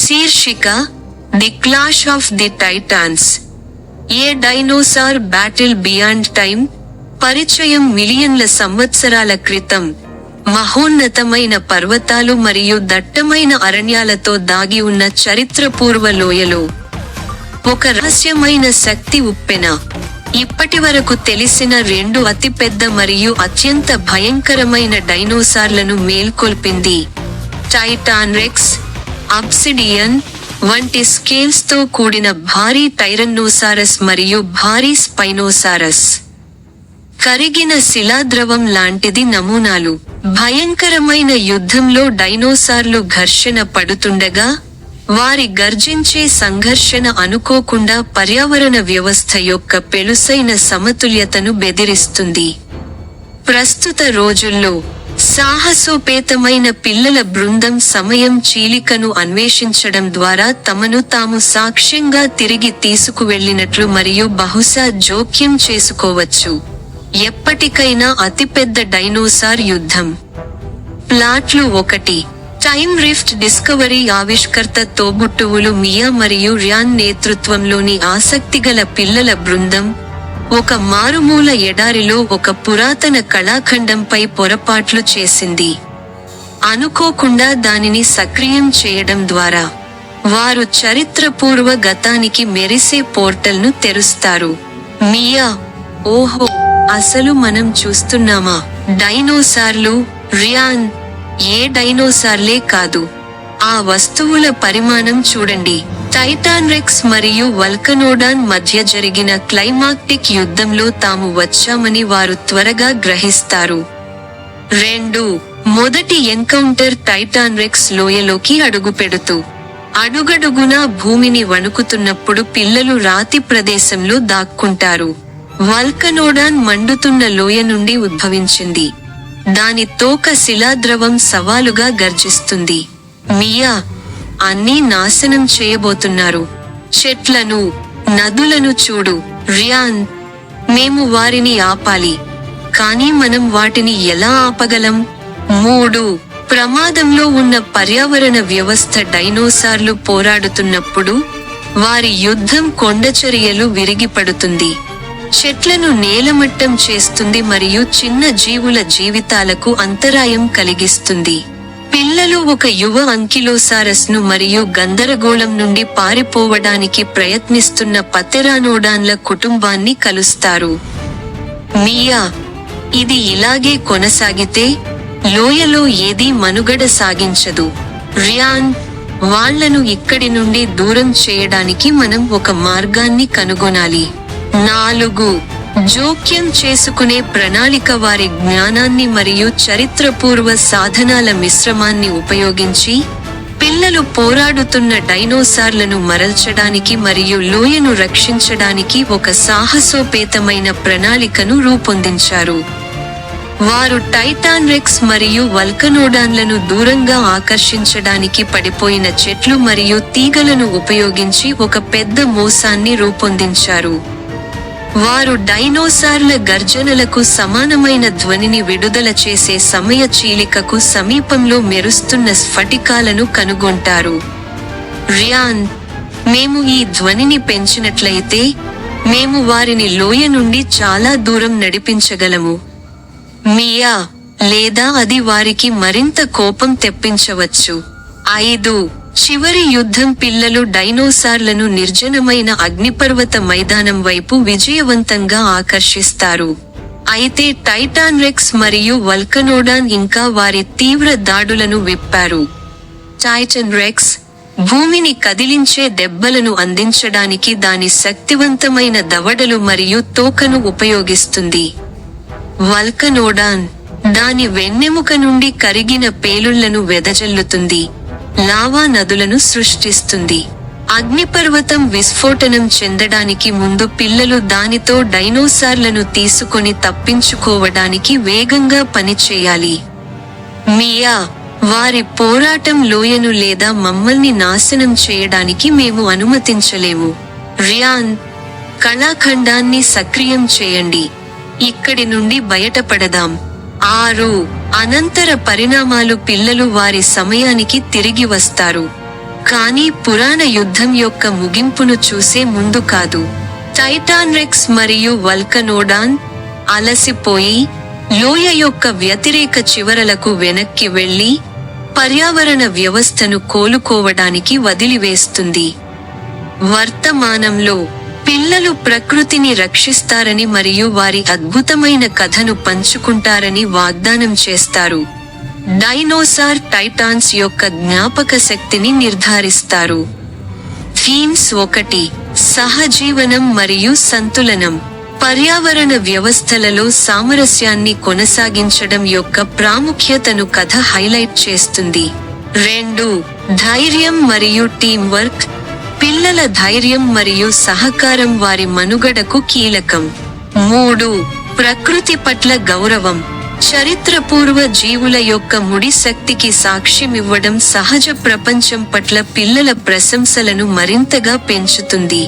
శీర్షిక the clash of the Titans, A dinosaur battle beyond time. పరిచయం. మిలియన్ల సంవత్సరాల క్రితం, మహోన్నతమైన పర్వతాలు మరియు దట్టమైన అరణ్యాలతో దాగి ఉన్న చరిత్రపూర్వ లోయలో ఒక రహస్యమైన శక్తి ఉప్పెన. ఇప్పటివరకు తెలిసిన 2 అతిపెద్ద మరియు అత్యంత భయంకరమైన డైనోసార్లను మేల్కొల్పింది. టైటాన్రెక్స్, అబ్సిడియన్ వంటి స్కేల్స్ తో కూడిన భారీ టైరన్నోసారస్ మరియు భారీ స్పైనోసారస్. కరిగిన శిలాద్రవం లాంటిది నమూనాలు. భయంకరమైన యుద్ధంలో డైనోసార్లు ఘర్షణ పడుతుండగా, వారి గర్జించే సంఘర్షణ అనుకోకుండా పర్యావరణ వ్యవస్థ యొక్క పెళుసైన సమతుల్యతను బెదిరిస్తుంది. ప్రస్తుత రోజుల్లో, సాహసోపేతమైన పిల్లల బృందం సమయం చీలికను అన్వేషించడం ద్వారా తమను తాము సాక్ష్యంగా తిరిగి తీసుకువెళ్ళినట్లు మరియు బహుశా జోక్యం చేసుకోవచ్చు. ఎప్పటికైనా అతిపెద్ద డైనోసార్ యుద్ధం. ప్లాట్లు. 1. Time rift discovery. ఆవిష్కర్త తోబుట్టువులు మియా మరియు ర్యాన్ నేతృత్వంలోని ఆసక్తిగల పిల్లల బృందం, ఒక మారుమూల ఎడారిలో ఒక పురాతన కళాఖండంపై పొరపాట్లు చేసింది. అనుకోకుండా దానిని సక్రియం చేయడం ద్వారా, వారు చరిత్రపూర్వ గతానికి మెరిసే పోర్టల్ను తెరుస్తారు. మియా: ఓహో, అసలు మనం చూస్తున్నామా డైనోసార్లు? ర్యాన్: ఏ డైనోసార్లే కాదు, ఆ వస్తువుల పరిమాణం చూడండి. టైటాన్రెక్స్ మరియు వల్కనోడాన్ మధ్య జరిగిన క్లైమాక్టిక్ యుద్ధంలో తాము వచ్చామని వారు త్వరగా గ్రహిస్తారు. 2. మొదటి ఎన్కౌంటర్. టైటాన్రెక్స్ లోయలోకి అడుగుపెడుతూ, అడుగడుగునా భూమిని వణుకుతున్నప్పుడు పిల్లలు రాతి ప్రదేశంలో దాక్కుంటారు. వల్కనోడాన్ మండుతున్న లోయ నుండి ఉద్భవించింది. దాని తోక శిలాద్రవం సవాలుగా గర్జిస్తుంది. మియా: అన్నీ నాశనం చేయబోతున్నారు. చెట్లను, నదులను చూడు. ర్యాన్: మేము వారిని ఆపాలి, కానీ మనం వాటిని ఎలా ఆపగలం? 3. ప్రమాదంలో ఉన్న పర్యావరణ వ్యవస్థ. డైనోసార్లు పోరాడుతున్నప్పుడు, వారి యుద్ధం కొండచరియలు విరిగిపడుతుంది, చెట్లను నేలమట్టం చేస్తుంది మరియు చిన్న జీవుల జీవితాలకు అంతరాయం కలిగిస్తుంది. పిల్లలు ఒక యువ అంకిలోసారస్ను మరియు గందరగోళం నుండి పారిపోవడానికి ప్రయత్నిస్తున్న పతెరానోడాన్ల కుటుంబాన్ని కలుస్తారు. మియా: ఇది ఇలాగే కొనసాగితే, లోయలో ఏదీ మనుగడ సాగించదు. ర్యాన్: వాళ్లను ఇక్కడి నుండి దూరం చేయడానికి మనం ఒక మార్గాన్ని కనుగొనాలి. 4. జోక్యం చేసుకునే ప్రణాళిక. వారి జ్ఞానాన్ని మరియు చరిత్రపూర్వ సాధనాల మిశ్రమాన్ని ఉపయోగించి, పిల్లలు పోరాడుతున్న డైనోసార్లను మరల్చడానికి మరియు లోయను రక్షించడానికి ఒక సాహసోపేతమైన ప్రణాళికను రూపొందించారు. వారు టైటాన్రెక్స్ మరియు వల్కనోడాన్లను దూరంగా ఆకర్షించడానికి పడిపోయిన చెట్లు మరియు తీగలను ఉపయోగించి ఒక పెద్ద మోసాన్ని రూపొందించారు. వారు డైనోసార్ల గర్జనలకు సమానమైన ధ్వనిని విడుదల చేసే సమయ చీలికకు సమీపంలో మెరుస్తున్న స్ఫటికాలను కనుగొంటారు. ర్యాన్: మేము ఈ ధ్వనిని పెంచినట్లయితే, మేము వారిని లోయ నుండి చాలా దూరం నడిపించగలము. మియా: లేదా అది వారికి మరింత కోపం తెప్పించవచ్చు. 5. చివరి యుద్ధం. పిల్లలు డైనోసార్లను నిర్జనమైన అగ్నిపర్వత మైదానం వైపు విజయవంతంగా ఆకర్షిస్తారు. అయితే టైటాన్రెక్స్ మరియు వల్కనోడాన్ ఇంకా వారి తీవ్ర దాడులను విప్పారు. టైటాన్రెక్స్ భూమిని కదిలించే దెబ్బలను అందించడానికి దాని శక్తివంతమైన దవడలు మరియు తోకను ఉపయోగిస్తుంది. వల్కనోడాన్ దాని వెన్నెముక నుండి కరిగిన పేలుళ్లను వెదజల్లుతుంది, లావా నదులను సృష్టిస్తుంది. అగ్నిపర్వతం విస్ఫోటనం చెందడానికి ముందు పిల్లలు దానితో డైనోసార్లను తీసుకొని తప్పించుకోవడానికి వేగంగా పనిచేయాలి. మియా: వారి పోరాటం లోయను లేదా మమ్మల్ని నాశనం చేయడానికి మేము అనుమతించలేము. ర్యాన్: కళాఖండాన్ని సక్రియం చేయండి, ఇక్కడి నుండి బయటపడదాం. 6. అనంతర పరిణామాలు. పిల్లలు వారి సమయానికి తిరిగి వస్తారు. కానీ పురాణ యుద్ధం యొక్క ముగింపును చూసే ముందు కాదు. టైటాన్ రెక్స్ మరియు వల్కనోడాన్ అలసిపోయి లోయ యొక్క వ్యతిరేక చివరలకు వెనక్కి వెళ్లి పర్యావరణ వ్యవస్థను కోలుకోవడానికి వదిలివేస్తుంది. వర్తమానంలో పిల్లలు ప్రకృతిని రక్షిస్తారని మరియు వారి అద్భుతమైన కథను పంచుకుంటారని వాగ్దానం చేస్తారు. డైనోసార్ టైటాన్స్ యొక్క జ్ఞాపక శక్తిని నిర్ధారిస్తారు. థీమ్స్ 1 సహజీవనం మరియు సంతులనం. పర్యావరణ వ్యవస్థలలో సామరస్యాన్ని కొనసాగించడం యొక్క ప్రాముఖ్యతను కథ హైలైట్ చేస్తుంది. 2 ధైర్యం మరియు టీం వర్క్. పిల్లల ధైర్యం మరియు సహకారం వారి మనుగడకు కీలకం. 3 ప్రకృతి పట్ల గౌరవం. చరిత్రపూర్వ జీవుల యొక్క ముడి శక్తికి సాక్ష్యమివ్వడం సహజ ప్రపంచం పట్ల పిల్లల ప్రశంసలను మరింతగా పెంచుతుంది.